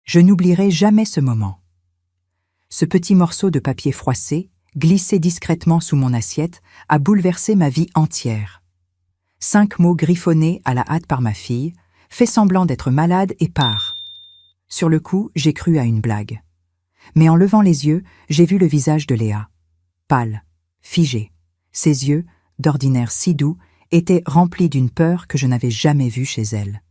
Je n'oublierai jamais ce moment. Ce petit morceau de papier froissé, glissé discrètement sous mon assiette, a bouleversé ma vie entière. 5 mots griffonnés à la hâte par ma fille, fait semblant d'être malade et part. Sur le coup, j'ai cru à une blague. Mais en levant les yeux, j'ai vu le visage de Léa. Pâle, figé. Ses yeux, d'ordinaire si doux, étaient remplis d'une peur que je n'avais jamais vue chez elle.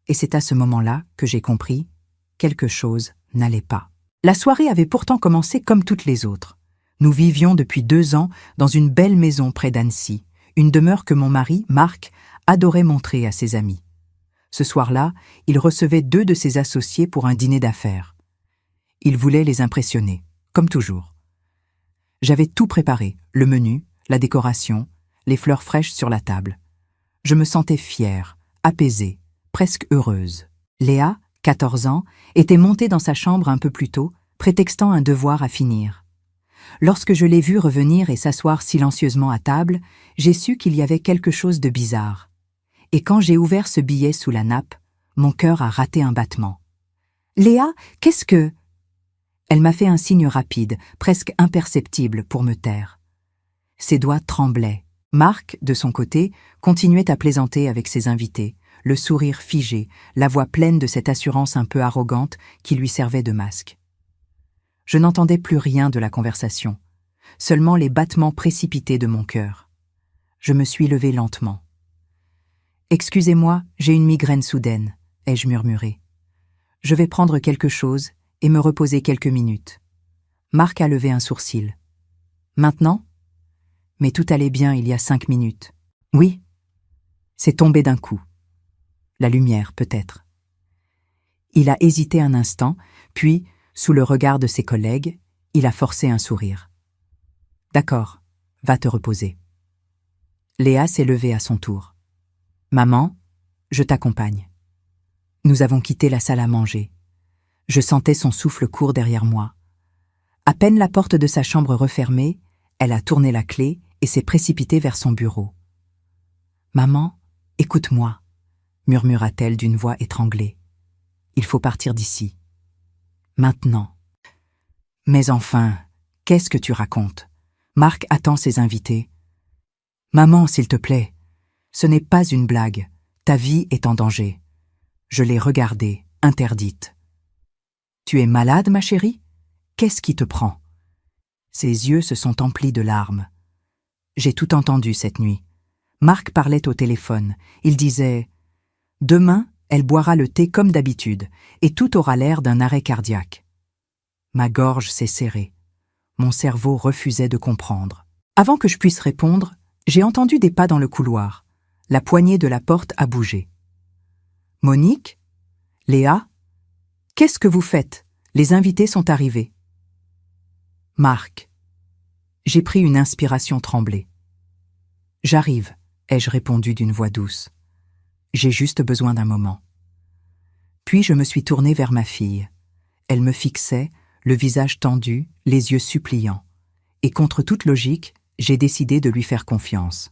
Et c'est à ce moment-là que j'ai compris, quelque chose n'allait pas. La soirée avait pourtant commencé comme toutes les autres. Nous vivions depuis 2 ans dans une belle maison près d'Annecy, une demeure que mon mari, Marc, adorait montrer à ses amis. Ce soir-là, il recevait 2 de ses associés pour un dîner d'affaires. Il voulait les impressionner, comme toujours. J'avais tout préparé, le menu, la décoration, les fleurs fraîches sur la table. Je me sentais fière, apaisée, presque heureuse. Léa, 14 ans, était montée dans sa chambre un peu plus tôt, prétextant un devoir à finir. Lorsque je l'ai vue revenir et s'asseoir silencieusement à table, j'ai su qu'il y avait quelque chose de bizarre. Et quand j'ai ouvert ce billet sous la nappe, mon cœur a raté un battement. « Léa, qu'est-ce que… » Elle m'a fait un signe rapide, presque imperceptible, pour me taire. Ses doigts tremblaient. Marc, de son côté, continuait à plaisanter avec ses invités, le sourire figé, la voix pleine de cette assurance un peu arrogante qui lui servait de masque. Je n'entendais plus rien de la conversation, seulement les battements précipités de mon cœur. Je me suis levée lentement. « Excusez-moi, j'ai une migraine soudaine », ai-je murmuré. « Je vais prendre quelque chose et me reposer quelques minutes. » Marc a levé un sourcil. « Maintenant ? Mais tout allait bien il y a 5 minutes. »« Oui. » C'est tombé d'un coup. La lumière, peut-être. Il a hésité un instant, puis, sous le regard de ses collègues, il a forcé un sourire. « D'accord, va te reposer. » Léa s'est levée à son tour. « Maman, je t'accompagne. » Nous avons quitté la salle à manger. Je sentais son souffle court derrière moi. À peine la porte de sa chambre refermée, elle a tourné la clé et s'est précipitée vers son bureau. « Maman, écoute-moi, » murmura-t-elle d'une voix étranglée. « Il faut partir d'ici. Maintenant. » « Mais enfin, qu'est-ce que tu racontes ? Marc attend ses invités. »« Maman, s'il te plaît, ce n'est pas une blague. Ta vie est en danger. » Je l'ai regardée, interdite. « Tu es malade, ma chérie ? Qu'est-ce qui te prend ?» Ses yeux se sont emplis de larmes. J'ai tout entendu cette nuit. Marc parlait au téléphone. Il disait « Demain, elle boira le thé comme d'habitude, et tout aura l'air d'un arrêt cardiaque. » Ma gorge s'est serrée. Mon cerveau refusait de comprendre. Avant que je puisse répondre, j'ai entendu des pas dans le couloir. La poignée de la porte a bougé. « Monique ? Léa ? Qu'est-ce que vous faites ? Les invités sont arrivés. » Marc. J'ai pris une inspiration tremblée. « J'arrive, » ai-je répondu d'une voix douce. « J'ai juste besoin d'un moment. » Puis je me suis tournée vers ma fille. Elle me fixait, le visage tendu, les yeux suppliants. Et contre toute logique, j'ai décidé de lui faire confiance.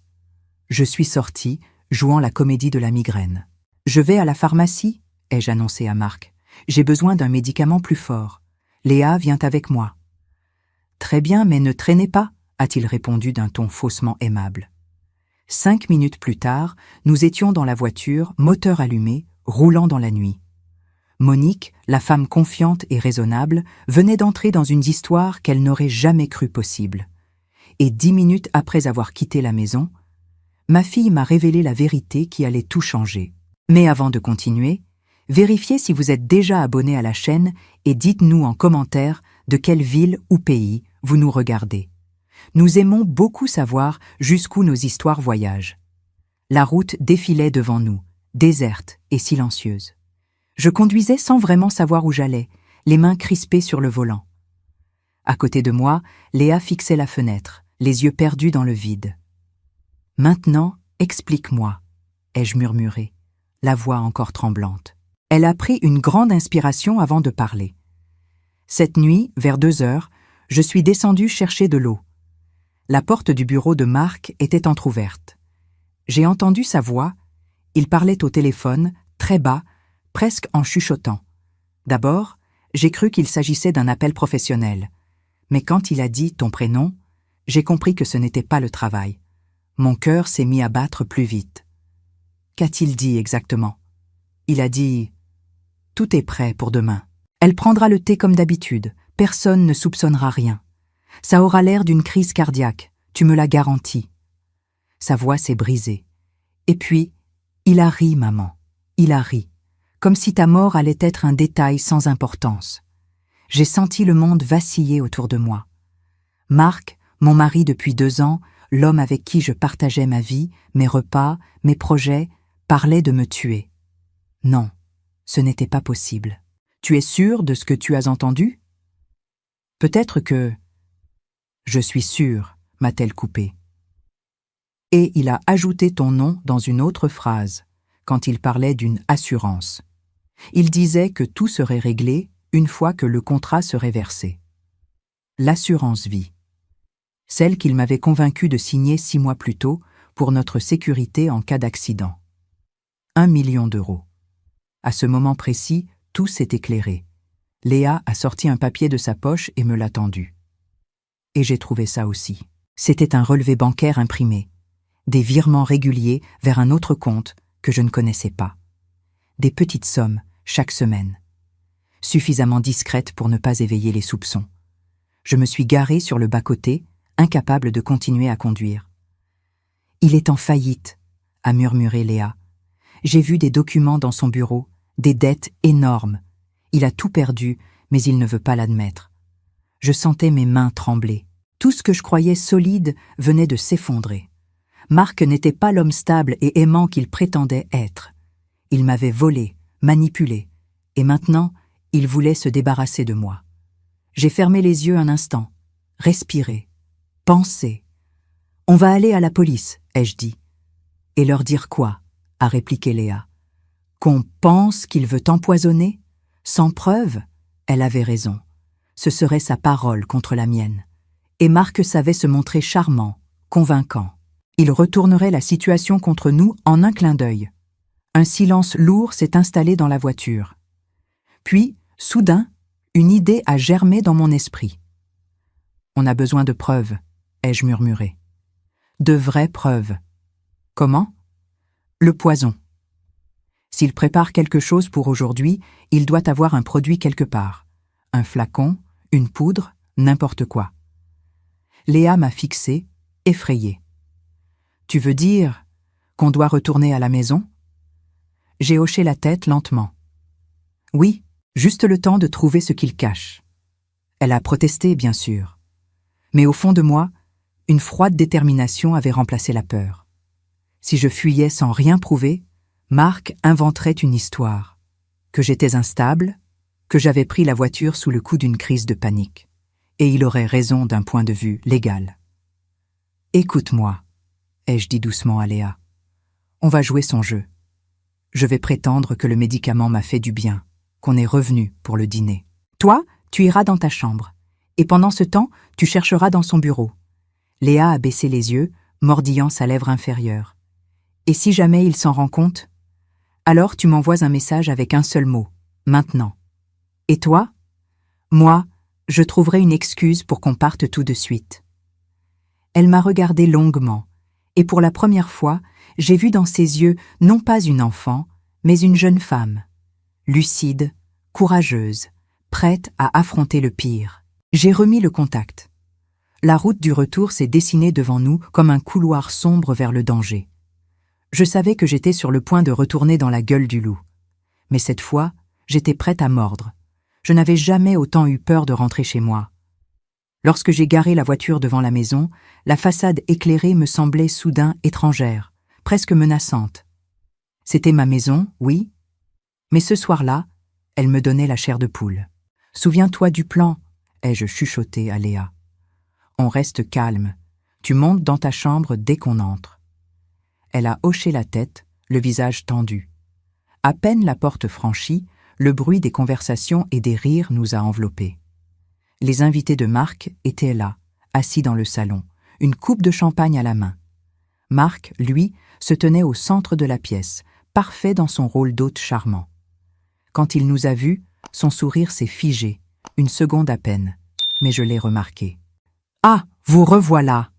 Je suis sortie, jouant la comédie de la migraine. « Je vais à la pharmacie » ai-je annoncé à Marc. « J'ai besoin d'un médicament plus fort. Léa vient avec moi. »« Très bien, mais ne traînez pas » a-t-il répondu d'un ton faussement aimable. 5 minutes plus tard, nous étions dans la voiture, moteur allumé, roulant dans la nuit. Monique, la femme confiante et raisonnable, venait d'entrer dans une histoire qu'elle n'aurait jamais cru possible. Et 10 minutes après avoir quitté la maison, ma fille m'a révélé la vérité qui allait tout changer. Mais avant de continuer, vérifiez si vous êtes déjà abonné à la chaîne et dites-nous en commentaire de quelle ville ou pays vous nous regardez. Nous aimons beaucoup savoir jusqu'où nos histoires voyagent. La route défilait devant nous, déserte et silencieuse. Je conduisais sans vraiment savoir où j'allais, les mains crispées sur le volant. À côté de moi, Léa fixait la fenêtre, les yeux perdus dans le vide. « Maintenant, explique-moi » ai-je murmuré, la voix encore tremblante. Elle a pris une grande inspiration avant de parler. Cette nuit, vers 2 heures, je suis descendue chercher de l'eau. La porte du bureau de Marc était entr'ouverte. J'ai entendu sa voix, il parlait au téléphone, très bas, presque en chuchotant. D'abord, j'ai cru qu'il s'agissait d'un appel professionnel. Mais quand il a dit ton prénom, j'ai compris que ce n'était pas le travail. Mon cœur s'est mis à battre plus vite. Qu'a-t-il dit exactement? Il a dit « Tout est prêt pour demain. Elle prendra le thé comme d'habitude. Personne ne soupçonnera rien. Ça aura l'air d'une crise cardiaque, tu me l'as garanti. » Sa voix s'est brisée. Et puis, il a ri, maman. Il a ri. Comme si ta mort allait être un détail sans importance. J'ai senti le monde vaciller autour de moi. Marc, mon mari depuis 2 ans, l'homme avec qui je partageais ma vie, mes repas, mes projets, parlait de me tuer. Non, ce n'était pas possible. Tu es sûr de ce que tu as entendu? Peut-être que... Je suis sûr, m'a-t-elle coupé. Et il a ajouté ton nom dans une autre phrase, quand il parlait d'une assurance. Il disait que tout serait réglé une fois que le contrat serait versé. L'assurance vie. Celle qu'il m'avait convaincu de signer 6 mois plus tôt pour notre sécurité en cas d'accident. 1 million d'euros. À ce moment précis, tout s'est éclairé. Léa a sorti un papier de sa poche et me l'a tendu. Et j'ai trouvé ça aussi. C'était un relevé bancaire imprimé. Des virements réguliers vers un autre compte que je ne connaissais pas. Des petites sommes, chaque semaine. Suffisamment discrètes pour ne pas éveiller les soupçons. Je me suis garé sur le bas-côté, incapable de continuer à conduire. « Il est en faillite », a murmuré Léa. J'ai vu des documents dans son bureau, des dettes énormes. Il a tout perdu, mais il ne veut pas l'admettre. Je sentais mes mains trembler. Tout ce que je croyais solide venait de s'effondrer. Marc n'était pas l'homme stable et aimant qu'il prétendait être. Il m'avait volé, manipulé, et maintenant, il voulait se débarrasser de moi. J'ai fermé les yeux un instant, respiré, pensé. « On va aller à la police », ai-je dit. « Et leur dire quoi ?» a répliqué Léa. « Qu'on pense qu'il veut t'empoisonner ? Sans preuve ?» Elle avait raison. Ce serait sa parole contre la mienne. Et Marc savait se montrer charmant, convaincant. Il retournerait la situation contre nous en un clin d'œil. Un silence lourd s'est installé dans la voiture. Puis, soudain, une idée a germé dans mon esprit. « On a besoin de preuves », ai-je murmuré. « De vraies preuves. » « Comment ? » « Le poison. S'il prépare quelque chose pour aujourd'hui, il doit avoir un produit quelque part. Un flacon, une poudre, n'importe quoi. » Léa m'a fixé, effrayée. « Tu veux dire qu'on doit retourner à la maison ?» J'ai hoché la tête lentement. « Oui, juste le temps de trouver ce qu'il cache. » Elle a protesté, bien sûr. Mais au fond de moi, une froide détermination avait remplacé la peur. Si je fuyais sans rien prouver, Marc inventerait une histoire. Que j'étais instable, que j'avais pris la voiture sous le coup d'une crise de panique. Et il aurait raison d'un point de vue légal. « Écoute-moi », ai-je dit doucement à Léa. « On va jouer son jeu. Je vais prétendre que le médicament m'a fait du bien, qu'on est revenu pour le dîner. Toi, tu iras dans ta chambre. Et pendant ce temps, tu chercheras dans son bureau. » Léa a baissé les yeux, mordillant sa lèvre inférieure. « Et si jamais il s'en rend compte ? Alors tu m'envoies un message avec un seul mot, maintenant. Et toi ? Moi, je trouverai une excuse pour qu'on parte tout de suite. » Elle m'a regardé longuement, et pour la première fois, j'ai vu dans ses yeux non pas une enfant, mais une jeune femme, lucide, courageuse, prête à affronter le pire. J'ai remis le contact. La route du retour s'est dessinée devant nous comme un couloir sombre vers le danger. Je savais que j'étais sur le point de retourner dans la gueule du loup. Mais cette fois, j'étais prête à mordre. Je n'avais jamais autant eu peur de rentrer chez moi. Lorsque j'ai garé la voiture devant la maison, la façade éclairée me semblait soudain étrangère, presque menaçante. C'était ma maison, oui, mais ce soir-là, elle me donnait la chair de poule. « Souviens-toi du plan », ai-je chuchoté à Léa. « On reste calme. Tu montes dans ta chambre dès qu'on entre. » Elle a hoché la tête, le visage tendu. À peine la porte franchie, le bruit des conversations et des rires nous a enveloppés. Les invités de Marc étaient là, assis dans le salon, une coupe de champagne à la main. Marc, lui, se tenait au centre de la pièce, parfait dans son rôle d'hôte charmant. Quand il nous a vus, Son sourire s'est figé, une seconde à peine, mais je l'ai remarqué. « Ah, vous revoilà !»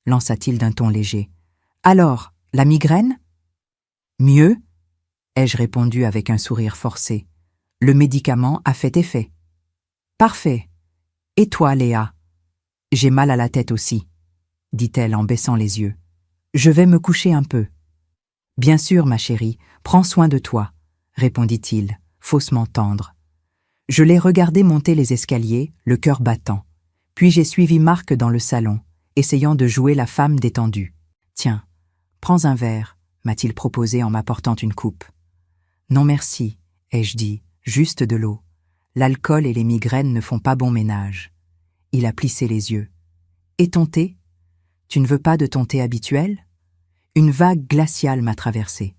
lança-t-il d'un ton léger. « Alors, la migraine ?»« Mieux ?» ai-je répondu avec un sourire forcé. « Le médicament a fait effet. »« Parfait. Et toi, Léa ?»« J'ai mal à la tête aussi, » dit-elle en baissant les yeux. « Je vais me coucher un peu. »« Bien sûr, ma chérie, prends soin de toi, » répondit-il, faussement tendre. Je l'ai regardé monter les escaliers, le cœur battant. Puis j'ai suivi Marc dans le salon, essayant de jouer la femme détendue. « Tiens, prends un verre, » m'a-t-il proposé en m'apportant une coupe. « Non merci, » ai-je dit, juste de l'eau. L'alcool et les migraines ne font pas bon ménage. Il a plissé les yeux. « Et ton thé ? Tu ne veux pas de ton thé habituel ?» Une vague glaciale m'a traversé.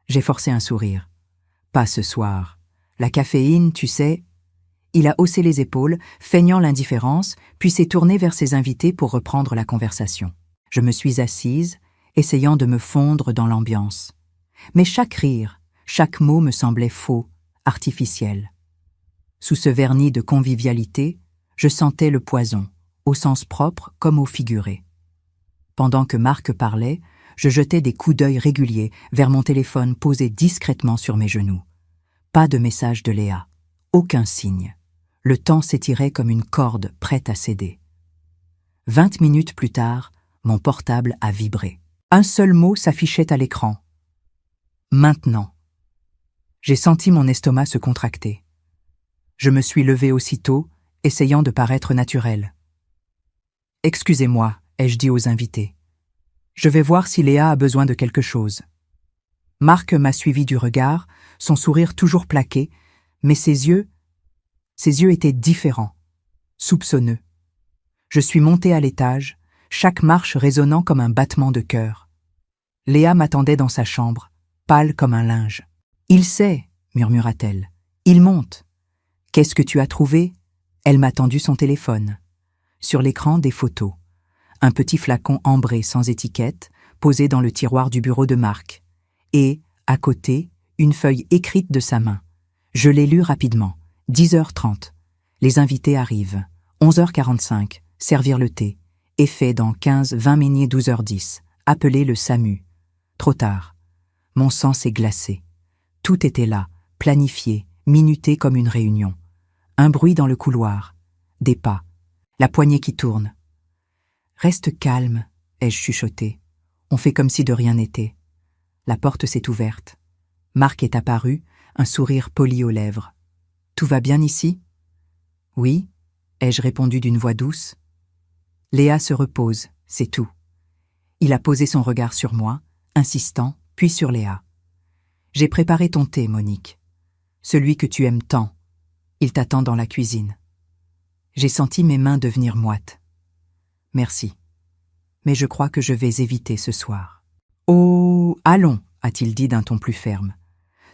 J'ai forcé un sourire. « Pas ce soir. La caféine, tu sais. » Il a haussé les épaules, feignant l'indifférence, puis s'est tourné vers ses invités pour reprendre la conversation. Je me suis assise, essayant de me fondre dans l'ambiance. Mais chaque rire, chaque mot me semblait faux, artificiel. Sous ce vernis de convivialité, je sentais le poison, au sens propre comme au figuré. Pendant que Marc parlait, je jetais des coups d'œil réguliers vers mon téléphone posé discrètement sur mes genoux. Pas de message de Léa, aucun signe. Le temps s'étirait comme une corde prête à céder. 20 minutes plus tard, mon portable a vibré. Un seul mot s'affichait à l'écran. Maintenant. J'ai senti mon estomac se contracter. Je me suis levée aussitôt, essayant de paraître naturelle. « Excusez-moi », ai-je dit aux invités. « Je vais voir si Léa a besoin de quelque chose. » Marc m'a suivi du regard, son sourire toujours plaqué, mais ses yeux étaient différents, soupçonneux. Je suis montée à l'étage, chaque marche résonnant comme un battement de cœur. Léa m'attendait dans sa chambre, pâle comme un linge. « Il sait, » murmura-t-elle. « Il monte. »« Qu'est-ce que tu as trouvé ?» Elle m'a tendu son téléphone. Sur l'écran, des photos. Un petit flacon ambré sans étiquette, posé dans le tiroir du bureau de Marc. Et, à côté, une feuille écrite de sa main. Je l'ai lue rapidement. 10h30. Les invités arrivent. 11h45. Servir le thé. Effet dans 15-20 minutes 12h10. Appeler le SAMU. Trop tard. Mon sang s'est glacé. Tout était là, planifié, minuté comme une réunion. Un bruit dans le couloir. Des pas. La poignée qui tourne. « Reste calme », ai-je chuchoté. On fait comme si de rien n'était. La porte s'est ouverte. Marc est apparu, un sourire poli aux lèvres. « Tout va bien ici ?»« Oui », ai-je répondu d'une voix douce. Léa se repose, c'est tout. Il a posé son regard sur moi, insistant, puis sur Léa. « J'ai préparé ton thé, Monique. Celui que tu aimes tant. Il t'attend dans la cuisine. » J'ai senti mes mains devenir moites. « Merci. Mais je crois que je vais éviter ce soir. »« Oh, allons » a-t-il dit d'un ton plus ferme.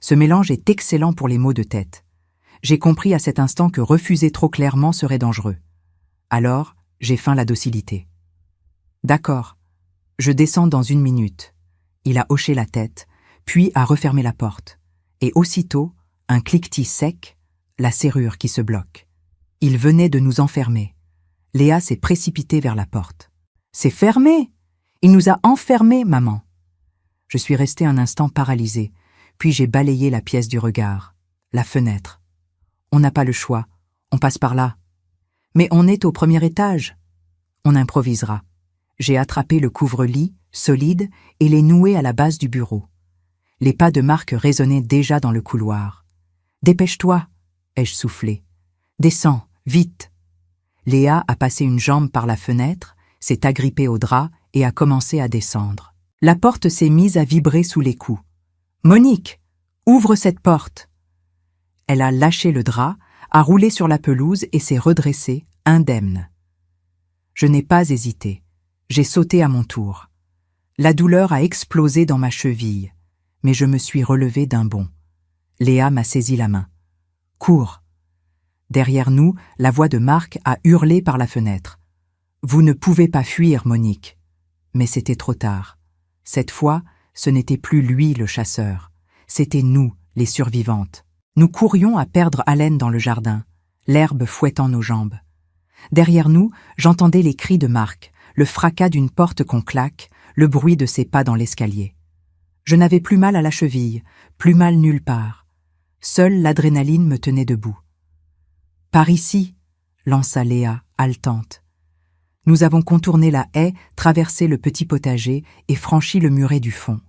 Ce mélange est excellent pour les maux de tête. J'ai compris à cet instant que refuser trop clairement serait dangereux. Alors, j'ai feint la docilité. « D'accord. Je descends dans 1 minute. » Il a hoché la tête, puis a refermé la porte. Et aussitôt, un cliquetis sec, la serrure qui se bloque. Il venait de nous enfermer. Léa s'est précipitée vers la porte. « C'est fermé! Il nous a enfermés, maman !» Je suis restée un instant paralysée, puis j'ai balayé la pièce du regard. La fenêtre. On n'a pas le choix, on passe par là. Mais on est au 1er étage. On improvisera. J'ai attrapé le couvre-lit, solide, et l'ai noué à la base du bureau. Les pas de Marc résonnaient déjà dans le couloir. « Dépêche-toi !» ai-je soufflé. « Descends, vite !» Léa a passé une jambe par la fenêtre, s'est agrippée au drap et a commencé à descendre. La porte s'est mise à vibrer sous les coups. « Monique, ouvre cette porte !» Elle a lâché le drap, a roulé sur la pelouse et s'est redressée, indemne. Je n'ai pas hésité. J'ai sauté à mon tour. La douleur a explosé dans ma cheville, mais je me suis relevée d'un bond. Léa m'a saisi la main. « Cours !» Derrière nous, la voix de Marc a hurlé par la fenêtre. « Vous ne pouvez pas fuir, Monique !» Mais c'était trop tard. Cette fois, ce n'était plus lui le chasseur. C'était nous, les survivantes. Nous courions à perdre haleine dans le jardin, l'herbe fouettant nos jambes. Derrière nous, j'entendais les cris de Marc, le fracas d'une porte qu'on claque, le bruit de ses pas dans l'escalier. Je n'avais plus mal à la cheville, plus mal nulle part. Seule l'adrénaline me tenait debout. « Par ici !» lança Léa, haletante. Nous avons contourné la haie, traversé le petit potager et franchi le muret du fond.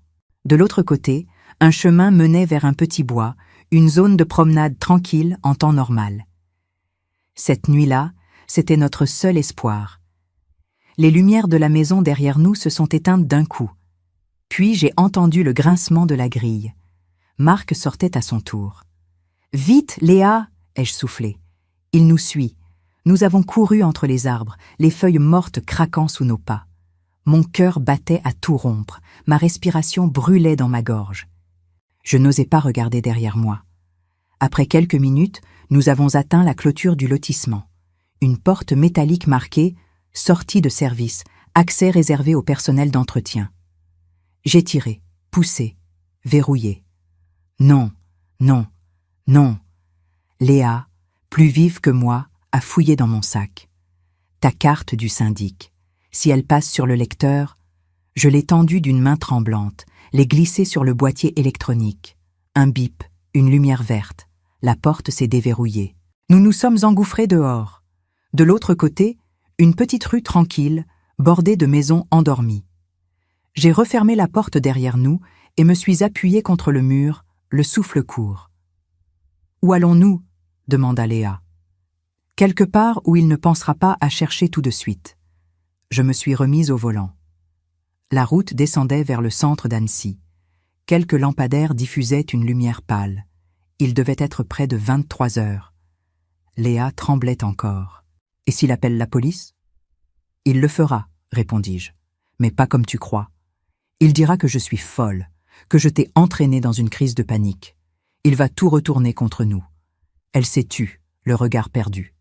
De l'autre côté, un chemin menait vers un petit bois, une zone de promenade tranquille en temps normal. Cette nuit-là, c'était notre seul espoir. Les lumières de la maison derrière nous se sont éteintes d'un coup. Puis j'ai entendu le grincement de la grille. Marc sortait à son tour. « Vite, Léa !» ai-je soufflé. Il nous suit. Nous avons couru entre les arbres, les feuilles mortes craquant sous nos pas. Mon cœur battait à tout rompre, ma respiration brûlait dans ma gorge. Je n'osais pas regarder derrière moi. Après quelques minutes, nous avons atteint la clôture du lotissement. Une porte métallique marquée « Sortie de service, accès réservé au personnel d'entretien ». J'ai tiré, poussé, verrouillé. Non, non, non. Léa, plus vive que moi, a fouillé dans mon sac. Ta carte du syndic. Si elle passe sur le lecteur, je l'ai tendue d'une main tremblante, l'ai glissée sur le boîtier électronique. Un bip, une lumière verte. La porte s'est déverrouillée. Nous nous sommes engouffrés dehors. De l'autre côté, une petite rue tranquille, bordée de maisons endormies. J'ai refermé la porte derrière nous et me suis appuyé contre le mur, le souffle court. « Où allons-nous » demanda Léa. « Quelque part où il ne pensera pas à chercher tout de suite. » Je me suis remise au volant. La route descendait vers le centre d'Annecy. Quelques lampadaires diffusaient une lumière pâle. Il devait être près de 23 heures. Léa tremblait encore. « Et s'il appelle la police ?»« Il le fera, » répondis-je, « mais pas comme tu crois. Il dira que je suis folle, que je t'ai entraînée dans une crise de panique. Il va tout retourner contre nous. » Elle s'est tue, le regard perdu.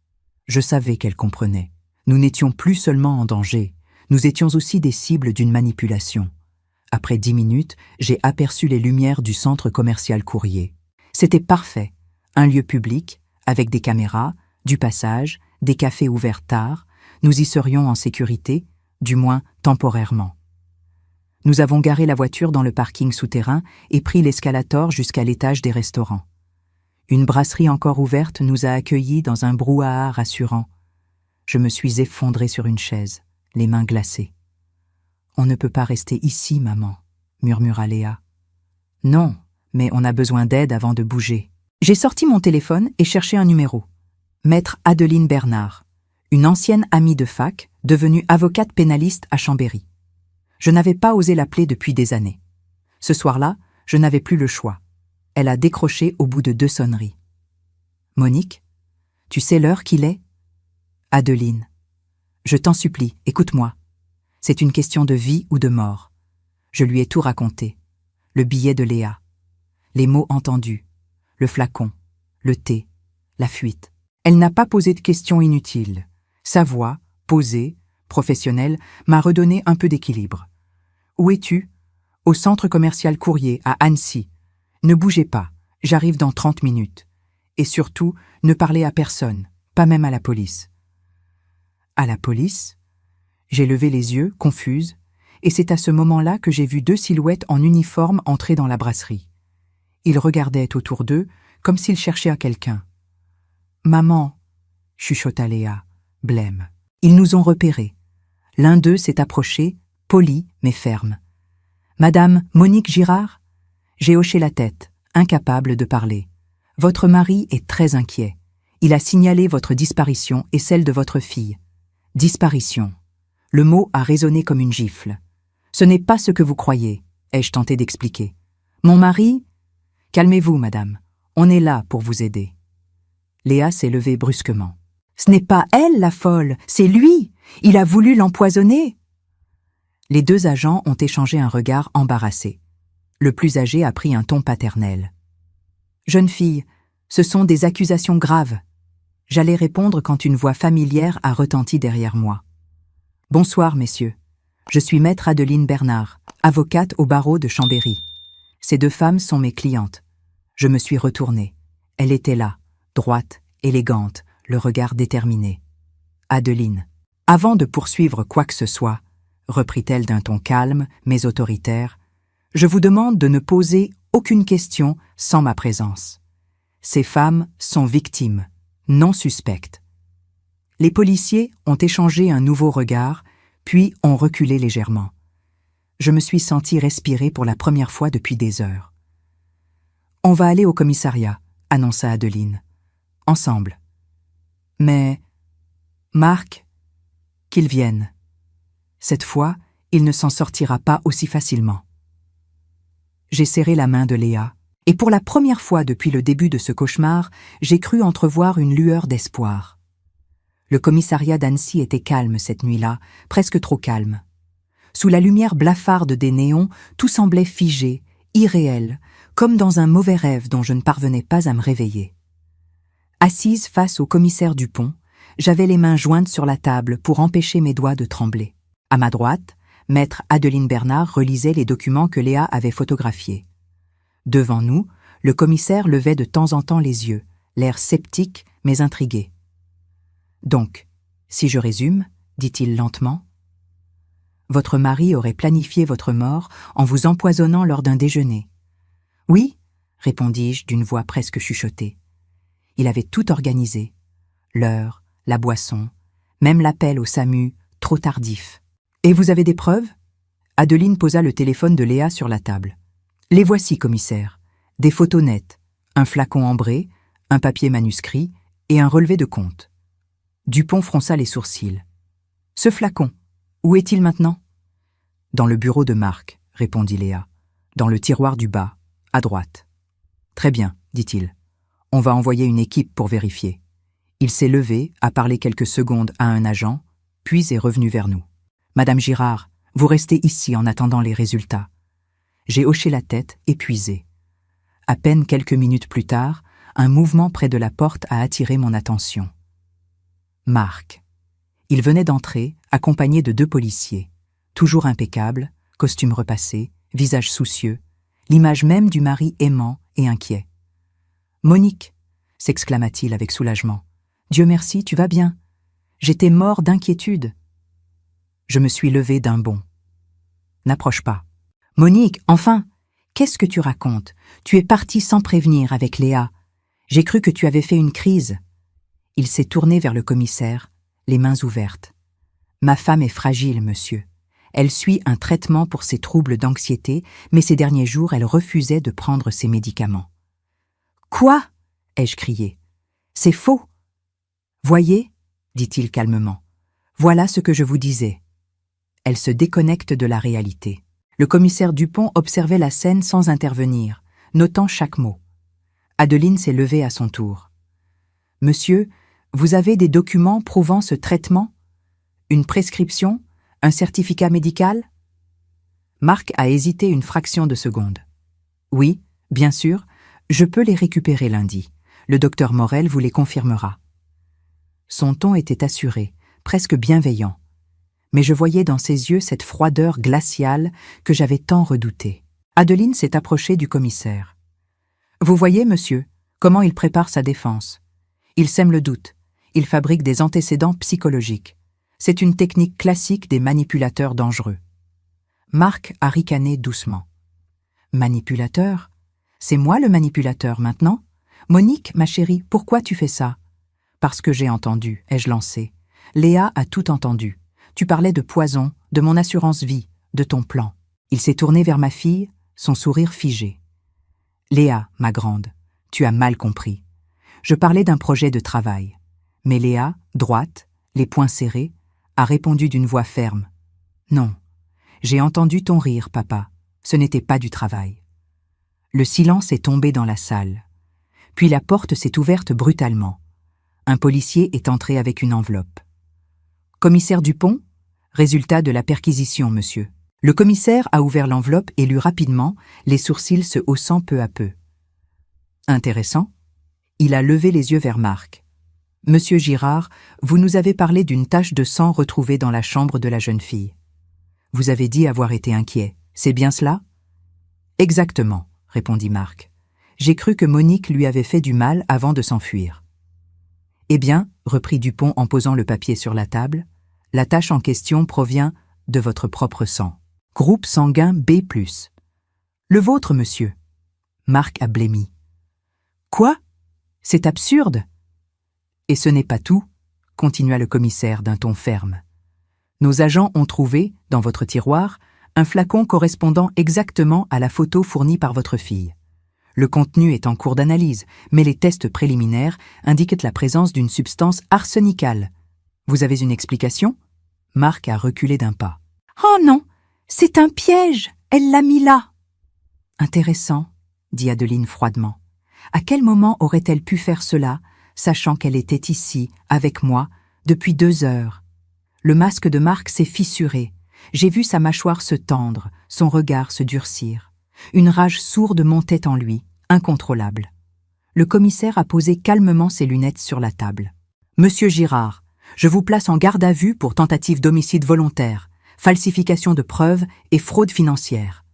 Je savais qu'elle comprenait. Nous n'étions plus seulement en danger, nous étions aussi des cibles d'une manipulation. Après 10 minutes, j'ai aperçu les lumières du centre commercial Courrier. C'était parfait, un lieu public, avec des caméras, du passage, des cafés ouverts tard, nous y serions en sécurité, du moins temporairement. Nous avons garé la voiture dans le parking souterrain et pris l'escalator jusqu'à l'étage des restaurants. Une brasserie encore ouverte nous a accueillis dans un brouhaha rassurant. Je me suis effondrée sur une chaise, les mains glacées. « On ne peut pas rester ici, maman, » murmura Léa. « Non, mais on a besoin d'aide avant de bouger. » J'ai sorti mon téléphone et cherché un numéro. Maître Adeline Bernard, une ancienne amie de fac, devenue avocate pénaliste à Chambéry. Je n'avais pas osé l'appeler depuis des années. Ce soir-là, je n'avais plus le choix. Elle a décroché au bout de 2 sonneries. « Monique, tu sais l'heure qu'il est ?»« Adeline, je t'en supplie, écoute-moi. C'est une question de vie ou de mort. » Je lui ai tout raconté. Le billet de Léa, les mots entendus, le flacon, le thé, la fuite. Elle n'a pas posé de questions inutiles. Sa voix, posée, professionnelle, m'a redonné un peu d'équilibre. « Où es-tu ?»« Au centre commercial Courrier, à Annecy. Ne bougez pas, j'arrive dans 30 minutes. Et surtout, ne parlez à personne, pas même à la police. » À la police ? J'ai levé les yeux, confuse, et c'est à ce moment-là que j'ai vu 2 silhouettes en uniforme entrer dans la brasserie. Ils regardaient autour d'eux, comme s'ils cherchaient à quelqu'un. « Maman !» chuchota Léa, blême. Ils nous ont repérés. L'un d'eux s'est approché, poli mais ferme. « Madame Monique Girard ?» J'ai hoché la tête, incapable de parler. « Votre mari est très inquiet. Il a signalé votre disparition et celle de votre fille. » Disparition. Le mot a résonné comme une gifle. « Ce n'est pas ce que vous croyez, » ai-je tenté d'expliquer. « Mon mari ?» « Calmez-vous, madame. On est là pour vous aider. » Léa s'est levée brusquement. « Ce n'est pas elle, la folle, c'est lui. Il a voulu l'empoisonner. » Les 2 agents ont échangé un regard embarrassé. Le plus âgé a pris un ton paternel. « Jeune fille, ce sont des accusations graves. » J'allais répondre quand une voix familière a retenti derrière moi. « Bonsoir, messieurs. Je suis maître Adeline Bernard, avocate au barreau de Chambéry. Ces 2 femmes sont mes clientes. » Je me suis retournée. Elle était là, droite, élégante, le regard déterminé. « Adeline, avant de poursuivre quoi que ce soit, reprit-elle d'un ton calme mais autoritaire, je vous demande de ne poser aucune question sans ma présence. Ces femmes sont victimes, non suspectes. » Les policiers ont échangé un nouveau regard, puis ont reculé légèrement. Je me suis sentie respirer pour la première fois depuis des heures. « On va aller au commissariat », annonça Adeline. « Ensemble. » « Mais, Marc, qu'il vienne. Cette fois, il ne s'en sortira pas aussi facilement. » J'ai serré la main de Léa, et pour la première fois depuis le début de ce cauchemar, j'ai cru entrevoir une lueur d'espoir. Le commissariat d'Annecy était calme cette nuit-là, presque trop calme. Sous la lumière blafarde des néons, tout semblait figé, irréel, comme dans un mauvais rêve dont je ne parvenais pas à me réveiller. Assise face au commissaire Dupont, j'avais les mains jointes sur la table pour empêcher mes doigts de trembler. À ma droite, maître Adeline Bernard relisait les documents que Léa avait photographiés. Devant nous, le commissaire levait de temps en temps les yeux, l'air sceptique mais intrigué. « Donc, si je résume, dit-il lentement, votre mari aurait planifié votre mort en vous empoisonnant lors d'un déjeuner. »« Oui, répondis-je d'une voix presque chuchotée. Il avait tout organisé. L'heure, la boisson, même l'appel au SAMU, trop tardif. « Et vous avez des preuves ?» Adeline posa le téléphone de Léa sur la table. « Les voici, commissaire. Des photos nettes, un flacon ambré, un papier manuscrit et un relevé de compte. » Dupont fronça les sourcils. « Ce flacon, où est-il maintenant ?»« Dans le bureau de Marc, » répondit Léa. « Dans le tiroir du bas, à droite. »« Très bien, dit-il. On va envoyer une équipe pour vérifier. » Il s'est levé, a parlé quelques secondes à un agent, puis est revenu vers nous. « Madame Girard, vous restez ici en attendant les résultats. » J'ai hoché la tête, épuisé. À peine quelques minutes plus tard, un mouvement près de la porte a attiré mon attention. Marc. Il venait d'entrer, accompagné de 2 policiers. Toujours impeccable, costume repassé, visage soucieux, l'image même du mari aimant et inquiet. « Monique !» s'exclama-t-il avec soulagement. « Dieu merci, tu vas bien. J'étais mort d'inquiétude. » Je me suis levé d'un bond. « N'approche pas. »« Monique, enfin, qu'est-ce que tu racontes? Tu es partie sans prévenir avec Léa. J'ai cru que tu avais fait une crise. » Il s'est tourné vers le commissaire, les mains ouvertes. « Ma femme est fragile, monsieur. Elle suit un traitement pour ses troubles d'anxiété, mais ces derniers jours, elle refusait de prendre ses médicaments. »« Quoi ?» ai-je crié. « C'est faux. »« Voyez, dit-il calmement, voilà ce que je vous disais. » Elle se déconnecte de la réalité. Le commissaire Dupont observait la scène sans intervenir, notant chaque mot. Adeline s'est levée à son tour. « Monsieur, vous avez des documents prouvant ce traitement? Une prescription? Un certificat médical ?» Marc a hésité une fraction de seconde. « Oui, bien sûr, je peux les récupérer lundi. Le docteur Morel vous les confirmera. » Son ton était assuré, presque bienveillant. Mais je voyais dans ses yeux cette froideur glaciale que j'avais tant redoutée. Adeline s'est approchée du commissaire. « Vous voyez, monsieur, comment il prépare sa défense. Il sème le doute. Il fabrique des antécédents psychologiques. C'est une technique classique des manipulateurs dangereux. » Marc a ricané doucement. « Manipulateur? C'est moi le manipulateur maintenant? Monique, ma chérie, pourquoi tu fais ça? » « Parce que j'ai entendu, ai-je lancé. Léa a tout entendu. Tu parlais de poison, de mon assurance vie, de ton plan. » Il s'est tourné vers ma fille, son sourire figé. « Léa, ma grande, tu as mal compris. Je parlais d'un projet de travail. » Mais Léa, droite, les poings serrés, a répondu d'une voix ferme. « Non, j'ai entendu ton rire, papa. Ce n'était pas du travail. » Le silence est tombé dans la salle. Puis la porte s'est ouverte brutalement. Un policier est entré avec une enveloppe. « Commissaire Dupont, résultat de la perquisition, monsieur. » Le commissaire a ouvert l'enveloppe et lu rapidement, les sourcils se haussant peu à peu. « Intéressant. » Il a levé les yeux vers Marc. « Monsieur Girard, vous nous avez parlé d'une tache de sang retrouvée dans la chambre de la jeune fille. Vous avez dit avoir été inquiet. C'est bien cela ? » « Exactement, » répondit Marc. J'ai cru que Monique lui avait fait du mal avant de s'enfuir. Eh bien, reprit Dupont en posant le papier sur la table, la tache en question provient de votre propre sang. Groupe sanguin B+. Le vôtre, monsieur. Marc a blêmi. Quoi? C'est absurde. Et ce n'est pas tout, continua le commissaire d'un ton ferme. Nos agents ont trouvé, dans votre tiroir, un flacon correspondant exactement à la photo fournie par votre fille. Le contenu est en cours d'analyse, mais les tests préliminaires indiquent la présence d'une substance arsenicale. Vous avez une explication? Marc a reculé d'un pas. Oh non, c'est un piège, elle l'a mis là. Intéressant, dit Adeline froidement. À quel moment aurait-elle pu faire cela, sachant qu'elle était ici, avec moi, depuis 2 heures? Le masque de Marc s'est fissuré. J'ai vu sa mâchoire se tendre, son regard se durcir. Une rage sourde montait en lui, incontrôlable. Le commissaire a posé calmement ses lunettes sur la table. « Monsieur Girard, je vous place en garde à vue pour tentative d'homicide volontaire, falsification de preuves et fraude financière. »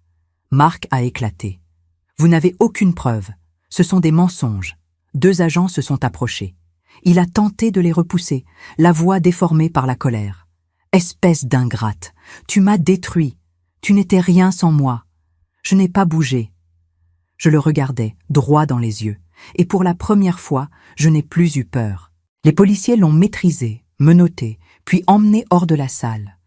Marc a éclaté. « Vous n'avez aucune preuve. Ce sont des mensonges. » 2 agents se sont approchés. Il a tenté de les repousser, la voix déformée par la colère. « Espèce d'ingrate, tu m'as détruit. Tu n'étais rien sans moi. Je n'ai pas bougé. » Je le regardais, droit dans les yeux, et pour la première fois, je n'ai plus eu peur. Les policiers l'ont maîtrisé, menotté, puis emmené hors de la salle.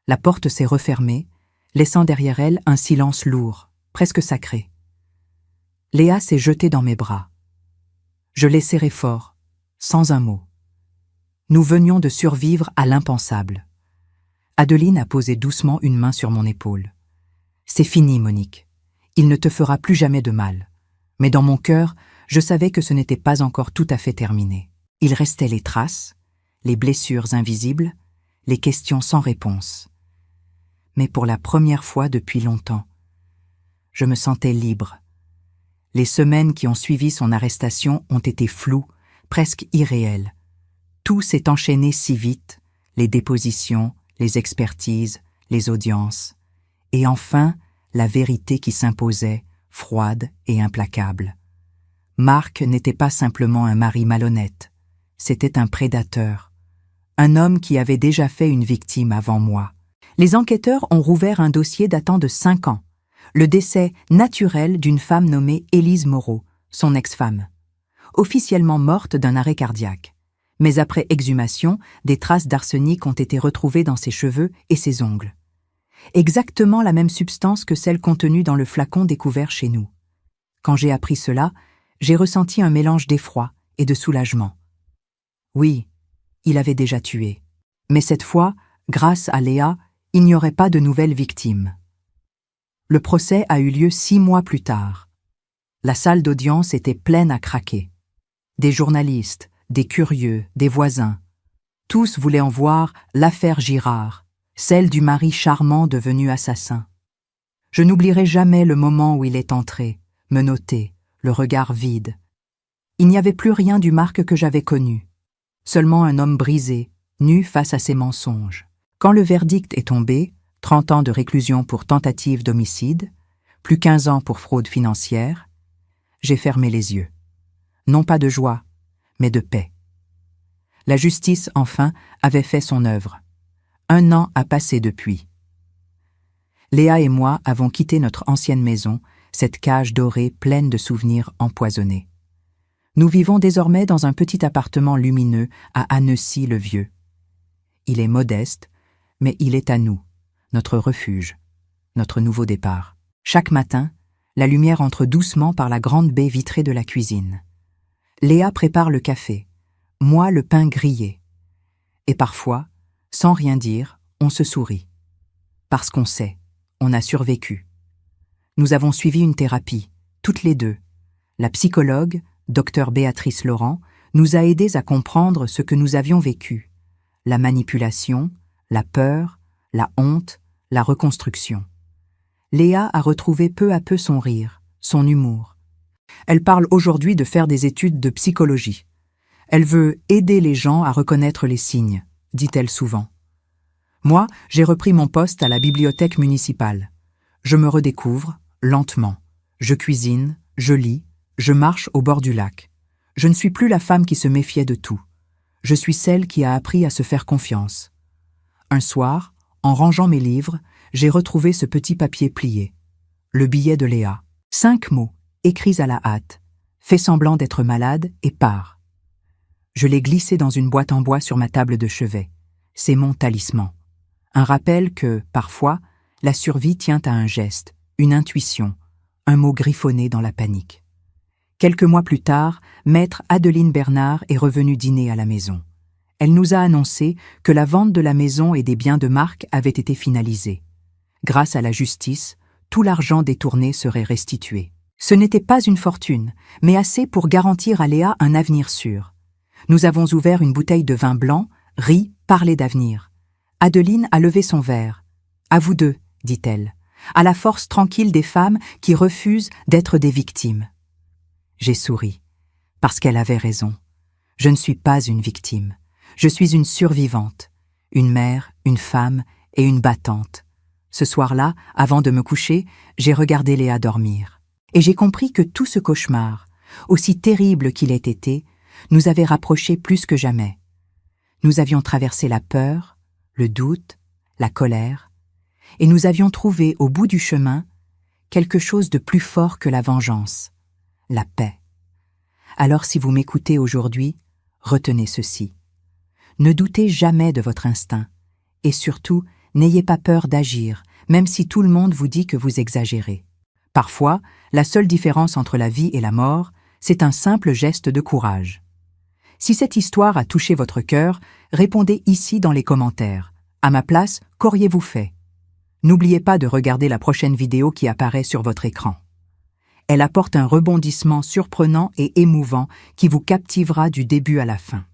La porte s'est refermée, laissant derrière elle un silence lourd, presque sacré. Léa s'est jetée dans mes bras. Je l'ai serrée fort, sans un mot. Nous venions de survivre à l'impensable. Adeline a posé doucement une main sur mon épaule. « C'est fini, Monique. Il ne te fera plus jamais de mal. » Mais dans mon cœur, je savais que ce n'était pas encore tout à fait terminé. Il restait les traces, les blessures invisibles, les questions sans réponse. Mais pour la première fois depuis longtemps, je me sentais libre. Les semaines qui ont suivi son arrestation ont été floues, presque irréelles. Tout s'est enchaîné si vite, les dépositions, les expertises, les audiences. Et enfin, la vérité qui s'imposait, froide et implacable. Marc n'était pas simplement un mari malhonnête, c'était un prédateur, un homme qui avait déjà fait une victime avant moi. Les enquêteurs ont rouvert un dossier datant de 5 ans, le décès naturel d'une femme nommée Élise Moreau, son ex-femme, officiellement morte d'un arrêt cardiaque. Mais après exhumation, des traces d'arsenic ont été retrouvées dans ses cheveux et ses ongles. Exactement la même substance que celle contenue dans le flacon découvert chez nous. Quand j'ai appris cela, j'ai ressenti un mélange d'effroi et de soulagement. Oui, il avait déjà tué. Mais cette fois, grâce à Léa, il n'y aurait pas de nouvelles victimes. Le procès a eu lieu 6 mois plus tard. La salle d'audience était pleine à craquer. Des journalistes, des curieux, des voisins. Tous voulaient en voir l'affaire Girard, celle du mari charmant devenu assassin. Je n'oublierai jamais le moment où il est entré, menotté, le regard vide. Il n'y avait plus rien du Marc que j'avais connu, seulement un homme brisé, nu face à ses mensonges. Quand le verdict est tombé, 30 ans de réclusion pour tentative d'homicide, plus 15 ans pour fraude financière, j'ai fermé les yeux. Non pas de joie, mais de paix. La justice, enfin, avait fait son œuvre. 1 an a passé depuis. Léa et moi avons quitté notre ancienne maison, cette cage dorée pleine de souvenirs empoisonnés. Nous vivons désormais dans un petit appartement lumineux à Annecy-le-Vieux. Il est modeste, mais il est à nous, notre refuge, notre nouveau départ. Chaque matin, la lumière entre doucement par la grande baie vitrée de la cuisine. Léa prépare le café, moi le pain grillé. Et parfois, sans rien dire, on se sourit. Parce qu'on sait, on a survécu. Nous avons suivi une thérapie, toutes les deux. La psychologue, Dr Béatrice Laurent, nous a aidés à comprendre ce que nous avions vécu. La manipulation, la peur, la honte, la reconstruction. Léa a retrouvé peu à peu son rire, son humour. Elle parle aujourd'hui de faire des études de psychologie. Elle veut aider les gens à reconnaître les signes, dit-elle souvent. Moi, j'ai repris mon poste à la bibliothèque municipale. Je me redécouvre, lentement. Je cuisine, je lis, Je marche au bord du lac. Je ne suis plus la femme qui se méfiait de tout. Je suis celle qui a appris à se faire confiance. Un soir, en rangeant mes livres, j'ai retrouvé ce petit papier plié. Le billet de Léa. 5 mots, écrits à la hâte. Fais semblant d'être malade et pars. Je l'ai glissé dans une boîte en bois sur ma table de chevet. C'est mon talisman. Un rappel que, parfois, la survie tient à un geste, une intuition, un mot griffonné dans la panique. Quelques mois plus tard, maître Adeline Bernard est revenue dîner à la maison. Elle nous a annoncé que la vente de la maison et des biens de marque avait été finalisée. Grâce à la justice, tout l'argent détourné serait restitué. Ce n'était pas une fortune, mais assez pour garantir à Léa un avenir sûr. Nous avons ouvert une bouteille de vin blanc, ri, parlé d'avenir. Adeline a levé son verre. « À vous deux », dit-elle, « à la force tranquille des femmes qui refusent d'être des victimes. » J'ai souri, parce qu'elle avait raison. Je ne suis pas une victime. Je suis une survivante, une mère, une femme et une battante. Ce soir-là, avant de me coucher, j'ai regardé Léa dormir. Et j'ai compris que tout ce cauchemar, aussi terrible qu'il ait été, nous avait rapprochés plus que jamais. Nous avions traversé la peur, le doute, la colère, et nous avions trouvé au bout du chemin quelque chose de plus fort que la vengeance, la paix. Alors si vous m'écoutez aujourd'hui, retenez ceci. Ne doutez jamais de votre instinct, et surtout, n'ayez pas peur d'agir, même si tout le monde vous dit que vous exagérez. Parfois, la seule différence entre la vie et la mort, c'est un simple geste de courage. Si cette histoire a touché votre cœur, répondez ici dans les commentaires. À ma place, qu'auriez-vous fait? N'oubliez pas de regarder la prochaine vidéo qui apparaît sur votre écran. Elle apporte un rebondissement surprenant et émouvant qui vous captivera du début à la fin.